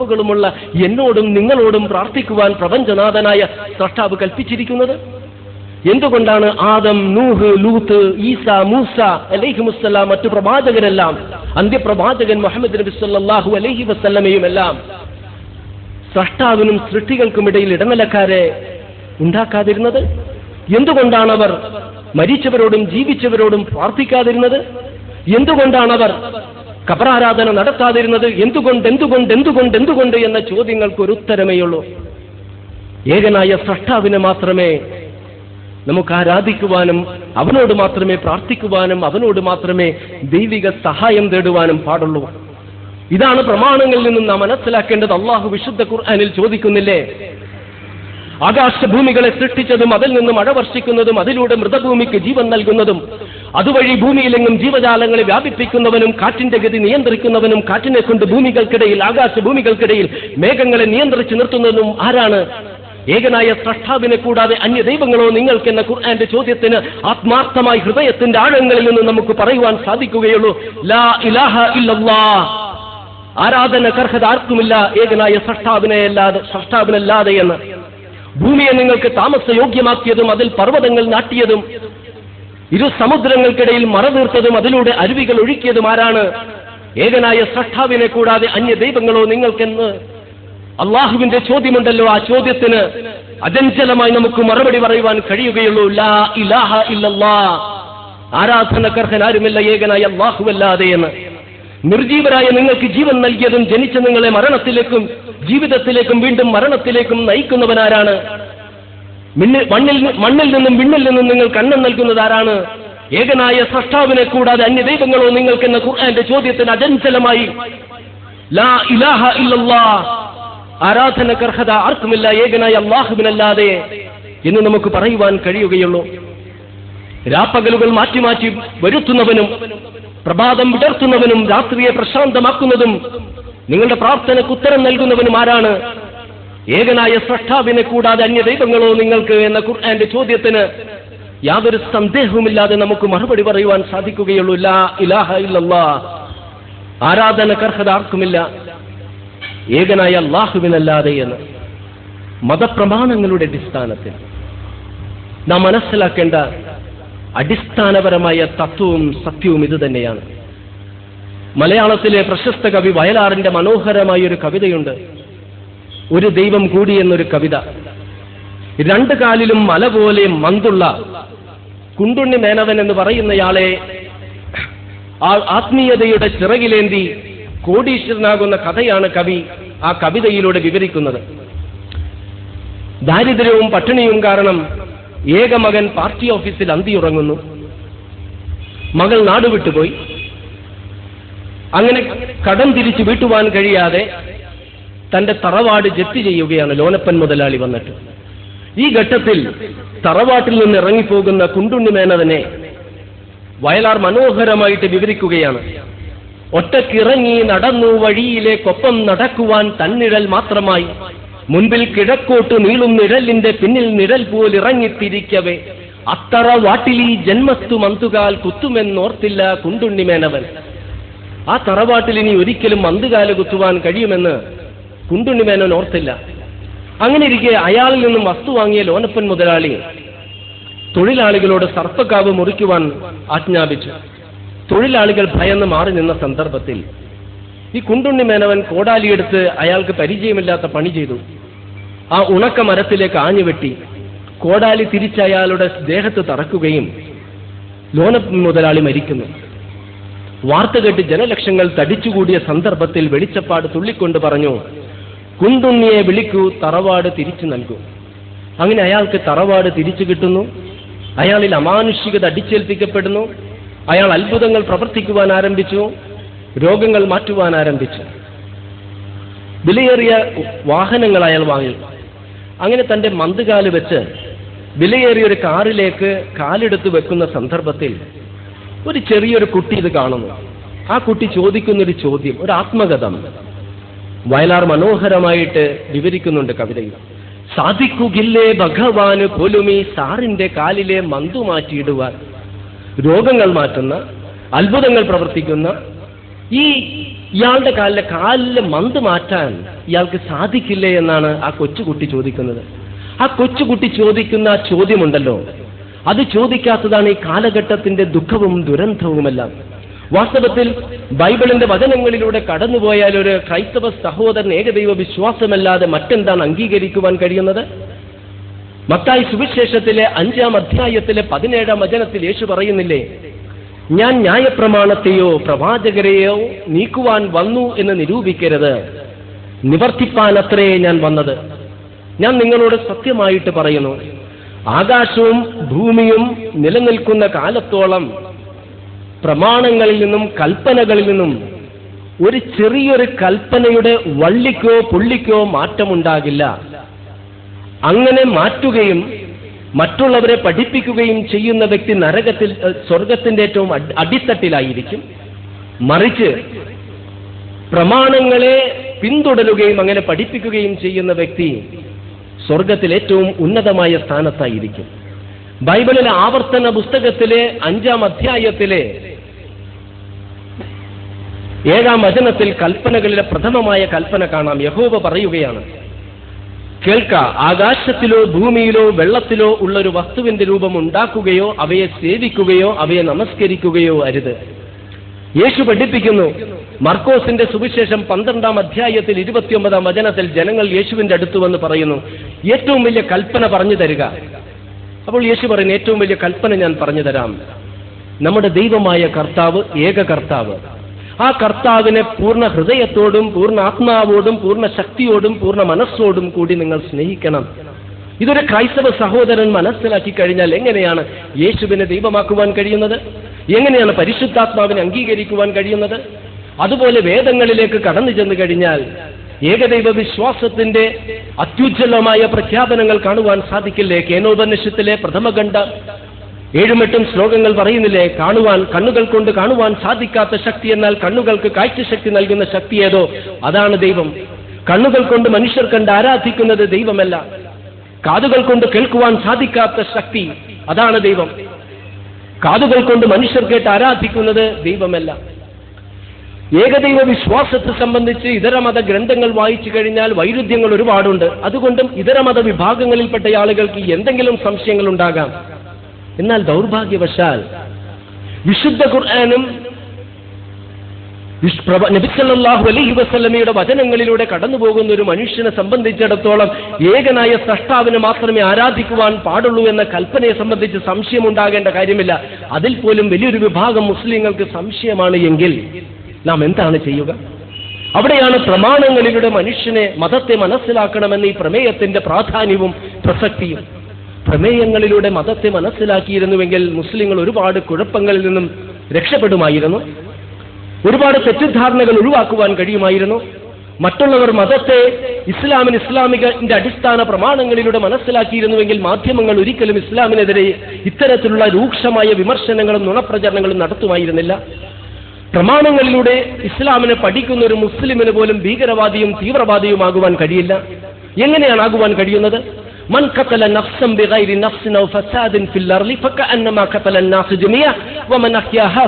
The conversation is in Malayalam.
ുമുള്ള എന്നോടും നിങ്ങളോടും പ്രാർത്ഥിക്കുവാൻ പ്രപഞ്ചനാഥനായ സ്രഷ്ടാവ് കൽപ്പിച്ചിരിക്കുന്നത്? എന്തുകൊണ്ടാണ് ആദം, നൂഹ്, ലൂത്ത്, ഈസ, മൂസ അലൈഹിമുസ്സലാം, മറ്റു പ്രവാചകരെല്ലാം, അന്ത്യപ്രവാചകൻ മുഹമ്മദ് നബി സല്ലല്ലാഹു അലൈഹി വസല്ലമയും എല്ലാം സ്രഷ്ടാവിനും സൃഷ്ടികൾക്കുമിടയിൽ ഇടനിലക്കാരെ ഉണ്ടാക്കാതിരുന്നത്? എന്തുകൊണ്ടാണ് അവർ മരിച്ചവരോടും ജീവിച്ചവരോടും പ്രാർത്ഥിക്കാതിരുന്നത്? എന്തുകൊണ്ടാണ് അവർ ഖബറാരാധന നടത്താതിരുന്നത്? എന്തുകൊണ്ട് എന്ന ചോദ്യങ്ങൾക്ക് ഒരു ഉത്തരമേയുള്ളൂ. ഏകനായ സ്രഷ്ടാവിനെ മാത്രമേ നമുക്ക് ആരാധിക്കുവാനും അവനോട് മാത്രമേ പ്രാർത്ഥിക്കുവാനും അവനോട് മാത്രമേ ദൈവിക സഹായം തേടുവാനും പാടുള്ളൂ. ഇതാണ് പ്രമാണങ്ങളിൽ നിന്നും നാം മനസ്സിലാക്കേണ്ടത്. അള്ളാഹു വിശുദ്ധ ഖുർആനിൽ ചോദിക്കുന്നില്ലേ, ആകാശഭൂമികളെ സൃഷ്ടിച്ചതും അതിൽ നിന്നും മഴ വർഷിക്കുന്നതും അതിലൂടെ മൃതഭൂമിക്ക് ജീവൻ നൽകുന്നതും അതുവഴി ഭൂമിയിലെങ്ങും ജീവജാലങ്ങളെ വ്യാപിപ്പിക്കുന്നവനും കാറ്റിന്റെ ഗതി നിയന്ത്രിക്കുന്നവനും കാറ്റിനെ കൊണ്ട് ഭൂമികൾക്കിടയിൽ ആകാശഭൂമികൾക്കിടയിൽ മേഘങ്ങളെ നിയന്ത്രിച്ചു നിർത്തുന്നതും ആരാണ്? ഏകനായ സ്രഷ്ടാവിനെ കൂടാതെ അന്യ ദൈവങ്ങളോ നിങ്ങൾക്കെന്ന ഖുർആന്റെ ചോദ്യത്തിന് ആത്മാർത്ഥമായി ഹൃദയത്തിന്റെ ആഴങ്ങളിൽ നിന്ന് നമുക്ക് പറയുവാൻ സാധിക്കുകയുള്ളൂ, ലാ ഇലാഹ ഇല്ലല്ലാഹ്, ആരാധനക്കർഹത ആർക്കുമില്ല ഏകനായ സ്രഷ്ടാവിനല്ലാതെ എന്ന്. ഭൂമിയെ നിങ്ങൾക്ക് താമസയോഗ്യമാക്കിയതും അതിൽ പർവ്വതങ്ങൾ നാട്ടിയതും ഇരു സമുദ്രങ്ങൾക്കിടയിൽ മറതീർത്തതും അതിലൂടെ അരുവികൾ ഒഴുക്കിയതും ആരാണ്? ഏകനായ സ്രഷ്ടാവിനെ കൂടാതെ അന്യ ദൈവങ്ങളോ നിങ്ങൾക്കെന്ന് അള്ളാഹുവിന്റെ ചോദ്യമുണ്ടല്ലോ. ആ ചോദ്യത്തിന് അചഞ്ചലമായി നമുക്ക് മറുപടി പറയുവാൻ കഴിയുകയുള്ളൂ, ലാ ഇലാഹ ഇല്ലല്ലാഹ്, ആരാധനക്കർഹൻ ആരുമില്ല ഏകനായ അല്ലാഹുവല്ലാതെ എന്ന്. നിർജീവരായ നിങ്ങൾക്ക് ജീവൻ നൽകിയതും ജനിച്ച നിങ്ങളെ മരണത്തിലേക്കും ജീവിതത്തിലേക്കും വീണ്ടും മരണത്തിലേക്കും നയിക്കുന്നവനാരാണ്? മണ്ണിൽ നിന്നും വിണ്ണിൽ നിന്നും നിങ്ങൾ കണ്ണം നൽകുന്നത് ആരാണ്? ഏകനായ സ്രഷ്ടാവിനെ കൂടാതെ അന്യ ദൈവങ്ങളോ നിങ്ങൾക്കെന്ന ഖുർആന്റെ ചോദ്യത്തിന് അചഞ്ചലമായി ലാ ഇലാഹ ഇല്ലല്ലാഹ്, ആരാധനക്കർഹത ആർക്കുമില്ല ഏകനായ അല്ലാഹുവിനല്ലാതെ എന്ന് നമുക്ക് പറയുവാൻ കഴിയുകയുള്ളൂ. രാപ്പകലുകൾ മാറ്റി മാറ്റി വരുത്തുന്നവനും പ്രഭാതം വിടർത്തുന്നവനും രാത്രിയെ പ്രശാന്തമാക്കുന്നതും നിങ്ങളുടെ പ്രാർത്ഥനയ്ക്ക് ഉത്തരം നൽകുന്നവനും ആരാണ്? ഏകനായ സ്രഷ്ടാവിനെ കൂടാതെ അന്യ ദൈവങ്ങളോ നിങ്ങൾക്ക് എന്ന ഖുർആന്റെ ചോദ്യത്തിന് യാതൊരു സന്ദേഹവുമില്ലാതെ നമുക്ക് മറുപടി പറയുവാൻ സാധിക്കുകയുള്ളൂ, ലാ ഇലാഹ ഇല്ലല്ലാഹ്, ആരാധനക്കർഹത ആർക്കുമില്ല ഏകനായ അല്ലാഹുവിനല്ലാതെ എന്ന്. മതപ്രമാണങ്ങളുടെ അടിസ്ഥാനത്തിൽ നാം മനസ്സിലാക്കേണ്ട അടിസ്ഥാനപരമായ തത്വവും സത്യവും ഇത് തന്നെയാണ്. മലയാളത്തിലെ പ്രശസ്ത കവി വയലാറിന്റെ മനോഹരമായ ഒരു കവിതയുണ്ട്, ഒരു ദൈവം കൂടി എന്നൊരു കവിത. രണ്ടു കാലിലും മല പോലെ മന്തുള്ള കുണ്ടുണ്ണി മേനവൻ എന്ന് പറയുന്നയാളെ ആത്മീയതയുടെ ചിറകിലേന്തി കോടീശ്വരനാകുന്ന കഥയാണ് കവി ആ കവിതയിലൂടെ വിവരിക്കുന്നത്. ദാരിദ്ര്യവും പട്ടിണിയും കാരണം ഏക മകൻ പാർട്ടി ഓഫീസിൽ അന്തിയുറങ്ങുന്നു. മകൾ നാടുവിട്ടുപോയി. അങ്ങനെ കടം തിരിച്ചു വീട്ടുവാൻ കഴിയാതെ തന്റെ തറവാട് ജപ്തി ചെയ്യുകയാണ് ലോനപ്പൻ മുതലാളി വന്നിട്ട്. ഈ ഘട്ടത്തിൽ തറവാട്ടിൽ നിന്ന് ഇറങ്ങിപ്പോകുന്ന കുണ്ടുണ്ണി മേനവനെ വയലാർ മനോഹരമായിട്ട് വിവരിക്കുകയാണ്. ഒറ്റക്കിറങ്ങി നടന്നു വഴിയിലേക്കൊപ്പം നടക്കുവാൻ തന്നിഴൽ മാത്രമായി, മുൻപിൽ കിഴക്കോട്ട് നീളും നിഴലിന്റെ പിന്നിൽ നിഴൽ പോലിറങ്ങിത്തിരിക്കവേ അത്തറ വാട്ടിലീ ജന്മസ്തു മന്തുകാൽ കുത്തുമെന്നോർത്തില്ല കുണ്ടുണ്ണി മേനവൻ. ആ തറവാട്ടിൽ ഇനി ഒരിക്കലും മന്തുകാല് കുത്തുവാൻ കഴിയുമെന്ന് കുണ്ടുണ്ണി മേനവൻ ഓർത്തില്ല. അങ്ങനെ ഇരിക്കെ അയാളിൽ നിന്നും വസ്തു വാങ്ങിയ ലോനപ്പൻ മുതലാളി തൊഴിലാളികളോട് സർപ്പക്കാവ് മുറിക്കുവാൻ ആജ്ഞാപിച്ചു. തൊഴിലാളികൾ ഭയന്ന് മാറി നിന്ന സന്ദർഭത്തിൽ ഈ കുണ്ടുണ്ണി മേനവൻ കോടാലിയെടുത്ത് അയാൾക്ക് പരിചയമില്ലാത്ത പണി ചെയ്തു. ആ ഉണക്ക മരത്തിലേക്ക് ആഞ്ഞുവെട്ടി കോടാലി തിരിച്ച് അയാളുടെ ദേഹത്ത് തറക്കുകയും ലോനപ്പൻ മുതലാളി മരിക്കുന്നു. വാർത്ത കേട്ട് ജനലക്ഷങ്ങൾ തടിച്ചുകൂടിയ സന്ദർഭത്തിൽ വെളിച്ചപ്പാട് തുള്ളിക്കൊണ്ട് പറഞ്ഞു, കുണ്ടുണ്ണിയെ വിളിക്കൂ, തറവാട് തിരിച്ചു നൽകൂ. അങ്ങനെ അയാൾക്ക് തറവാട് തിരിച്ചു കിട്ടുന്നു. അയാളിൽ അമാനുഷികത അടിച്ചേൽപ്പിക്കപ്പെടുന്നു. അയാൾ അത്ഭുതങ്ങൾ പ്രവർത്തിക്കുവാൻ ആരംഭിച്ചു. രോഗങ്ങൾ മാറ്റുവാൻ ആരംഭിച്ചു. വിലയേറിയ വാഹനങ്ങൾ അയാൾ വാങ്ങി. അങ്ങനെ തന്റെ മന്തുകാല് വെച്ച് വിലയേറിയൊരു കാറിലേക്ക് കാലെടുത്ത് വെക്കുന്ന സന്ദർഭത്തിൽ ഒരു ചെറിയൊരു കുട്ടി ഇത് കാണുന്നു. ആ കുട്ടി ചോദിക്കുന്നൊരു ചോദ്യം, ഒരു ആത്മകഥം വയലാർ മനോഹരമായിട്ട് വിവരിക്കുന്നുണ്ട് കവിതയിൽ. സാധിക്കുകില്ലേ ഭഗവാന് പോലും ഈ സാറിന്റെ കാലിലെ മന്തു മാറ്റിയിടുവാൻ? രോഗങ്ങൾ മാറ്റുന്ന, അത്ഭുതങ്ങൾ പ്രവർത്തിക്കുന്ന, ഇയാളുടെ കാലിലെ മന്ത് മാറ്റാൻ ഇയാൾക്ക് സാധിക്കില്ലേ എന്നാണ് ആ കൊച്ചുകുട്ടി ചോദിക്കുന്നത്. ആ കൊച്ചുകുട്ടി ചോദിക്കുന്ന ചോദ്യമുണ്ടല്ലോ, അത് ചോദിക്കാത്തതാണ് ഈ കാലഘട്ടത്തിന്റെ ദുഃഖവും ദുരന്തവുമെല്ലാം. വാസ്തവത്തിൽ ബൈബിളിന്റെ വചനങ്ങളിലൂടെ കടന്നുപോയാൽ ഒരു ക്രൈസ്തവ സഹോദരൻ ഏകദൈവ വിശ്വാസമല്ലാതെ മറ്റെന്താണ് അംഗീകരിക്കുവാൻ കഴിയുന്നത്? മത്തായി സുവിശേഷത്തിലെ 5-ാം അധ്യായത്തിലെ 17-ാം വചനത്തിൽ യേശു പറയുന്നില്ലേ, ഞാൻ ന്യായപ്രമാണത്തെയോ പ്രവാചകരെയോ നീക്കുവാൻ വന്നു എന്ന് നിരൂപിക്കരുത്, നിവർത്തിപ്പാനത്രേ ഞാൻ വന്നത്. ഞാൻ നിങ്ങളോട് സത്യമായിട്ട് പറയുന്നു, ആകാശവും ഭൂമിയും നിലനിൽക്കുന്ന കാലത്തോളം പ്രമാണങ്ങളിൽ നിന്നും കൽപ്പനകളിൽ നിന്നും ഒരു ചെറിയൊരു കൽപ്പനയുടെ വള്ളിക്കോ പുള്ളിക്കോ മാറ്റമുണ്ടാകില്ല. അങ്ങനെ മാറ്റുകയും മറ്റുള്ളവരെ പഠിപ്പിക്കുകയും ചെയ്യുന്ന വ്യക്തി നരകത്തിൽ, സ്വർഗത്തിന്റെ ഏറ്റവും അടിത്തട്ടിലായിരിക്കും. മറിച്ച് പ്രമാണങ്ങളെ പിന്തുടരുകയും അങ്ങനെ പഠിപ്പിക്കുകയും ചെയ്യുന്ന വ്യക്തി സ്വർഗത്തിൽ ഏറ്റവും ഉന്നതമായ സ്ഥാനത്തായിരിക്കും. ബൈബിളിലെ ആവർത്തന പുസ്തകത്തിലെ 5-ാം അധ്യായത്തിലെ 7-ാം വചനത്തിൽ കൽപ്പനകളിലെ പ്രഥമമായ കൽപ്പന കാണാം. യഹോവ പറയുകയാണ്, കേൾക്ക, ആകാശത്തിലോ ഭൂമിയിലോ വെള്ളത്തിലോ ഉള്ളൊരു വസ്തുവിന്റെ രൂപം ഉണ്ടാക്കുകയോ അവയെ സേവിക്കുകയോ അവയെ നമസ്കരിക്കുകയോ അരുത്. യേശു പഠിപ്പിക്കുന്നു. മർക്കോസിന്റെ സുവിശേഷം 12-ാം അധ്യായത്തിൽ 29-ാം വചനത്തിൽ ജനങ്ങൾ യേശുവിന്റെ അടുത്ത് വന്ന് പറയുന്നു, ഏറ്റവും വലിയ കൽപ്പന പറഞ്ഞു തരിക. അപ്പോൾ യേശു പറയുന്നു, ഏറ്റവും വലിയ കൽപ്പന ഞാൻ പറഞ്ഞു തരാം. നമ്മുടെ ദൈവമായ കർത്താവ് ഏക കർത്താവ്. ആ കർത്താവിനെ പൂർണ്ണ ഹൃദയത്തോടും പൂർണ്ണ ആത്മാവോടും പൂർണ്ണ ശക്തിയോടും പൂർണ്ണ മനസ്സോടും കൂടി നിങ്ങൾ സ്നേഹിക്കണം. ഇതൊരു ക്രൈസ്തവ സഹോദരൻ മനസ്സിലാക്കി കഴിഞ്ഞാൽ എങ്ങനെയാണ് യേശുവിനെ ദൈവമാക്കുവാൻ കഴിയുന്നത്? എങ്ങനെയാണ് പരിശുദ്ധാത്മാവിനെ അംഗീകരിക്കുവാൻ കഴിയുന്നത്? അതുപോലെ വേദങ്ങളിലേക്ക് കടന്നു ചെന്നു കഴിഞ്ഞാൽ ഏകദൈവ വിശ്വാസത്തിന്റെ അത്യുജ്വലമായ പ്രഖ്യാപനങ്ങൾ കാണുവാൻ സാധിക്കില്ലേ? കേനോപനിഷത്തിലെ പ്രഥമഖണ്ഡ 7-8 ശ്ലോകങ്ങൾ പറയുന്നില്ലേ, കണ്ണുകൾ കൊണ്ട് കാണുവാൻ സാധിക്കാത്ത ശക്തി, എന്നാൽ കണ്ണുകൾക്ക് കാഴ്ചശക്തി നൽകുന്ന ശക്തി ഏതോ അതാണ് ദൈവം. കണ്ണുകൾ കൊണ്ട് മനുഷ്യർ കണ്ട് ആരാധിക്കുന്നത് ദൈവമല്ല. കാതുകൾ കൊണ്ട് കേൾക്കുവാൻ സാധിക്കാത്ത ശക്തി അതാണ് ദൈവം. കാതുകൾ കൊണ്ട് മനുഷ്യർ കേട്ട് ആരാധിക്കുന്നത് ദൈവമല്ല. ഏകദൈവ വിശ്വാസത്തെ സംബന്ധിച്ച് ഇതര മത ഗ്രന്ഥങ്ങൾ വായിച്ചു കഴിഞ്ഞാൽ വൈരുദ്ധ്യങ്ങൾ ഒരുപാടുണ്ട്. അതുകൊണ്ടും ഇതര മത വിഭാഗങ്ങളിൽപ്പെട്ട ആളുകൾക്ക് എന്തെങ്കിലും സംശയങ്ങൾ ഉണ്ടാകാം. എന്നാൽ ദൗർഭാഗ്യവശാൽ വിശുദ്ധ ഖുർആനും നബി സല്ലല്ലാഹു അലൈഹി വസല്ലമയുടെ വചനങ്ങളിലൂടെ കടന്നുപോകുന്ന ഒരു മനുഷ്യനെ സംബന്ധിച്ചിടത്തോളം ഏകനായ സ്രഷ്ടാവിനെ മാത്രമേ ആരാധിക്കുവാൻ പാടുള്ളൂ എന്ന കൽപ്പനയെ സംബന്ധിച്ച് സംശയമുണ്ടാകേണ്ട കാര്യമില്ല. അതിൽ പോലും വലിയൊരു വിഭാഗം മുസ്ലിങ്ങൾക്ക് സംശയമാണ് എങ്കിൽ നാം എന്താണ് ചെയ്യുക? അവിടെയാണ് പ്രമാണങ്ങളിലൂടെ മനുഷ്യനെ, മതത്തെ മനസ്സിലാക്കണമെന്ന് ഈ പ്രമേയത്തിന്റെ പ്രാധാന്യവും പ്രസക്തിയും. പ്രമേയങ്ങളിലൂടെ മതത്തെ മനസ്സിലാക്കിയിരുന്നുവെങ്കിൽ മുസ്ലിങ്ങൾ ഒരുപാട് കുഴപ്പങ്ങളിൽ നിന്നും രക്ഷപ്പെടുമായിരുന്നു, ഒരുപാട് തെറ്റിദ്ധാരണകൾ ഒഴിവാക്കുവാൻ കഴിയുമായിരുന്നു. മറ്റുള്ളവർ മതത്തെ ഇസ്ലാമിന്റെ അടിസ്ഥാന പ്രമാണങ്ങളിലൂടെ മനസ്സിലാക്കിയിരുന്നുവെങ്കിൽ മാധ്യമങ്ങൾ ഒരിക്കലും ഇസ്ലാമിനെതിരെ ഇത്തരത്തിലുള്ള രൂക്ഷമായ വിമർശനങ്ങളും നുണപ്രചരണങ്ങളും നടത്തുമായിരുന്നില്ല. പ്രമാണങ്ങളിലൂടെ ഇസ്ലാമിനെ പഠിക്കുന്ന ഒരു മുസ്ലിമിന് പോലും ഭീകരവാദിയും തീവ്രവാദിയുമാകുവാൻ കഴിയില്ല. എങ്ങനെയാണ് ആകുവാൻ കഴിയുന്നത്? മൻ ഖതല നഫ്സൻ ബിഗൈരി നഫ്സിൻ ഔ ഫസാദിൻ ഫിൽ അർളി ഫകഅന്നമാ ഖതല അന്നാസ ജമീഅ വമൻ അഹ്യാഹാ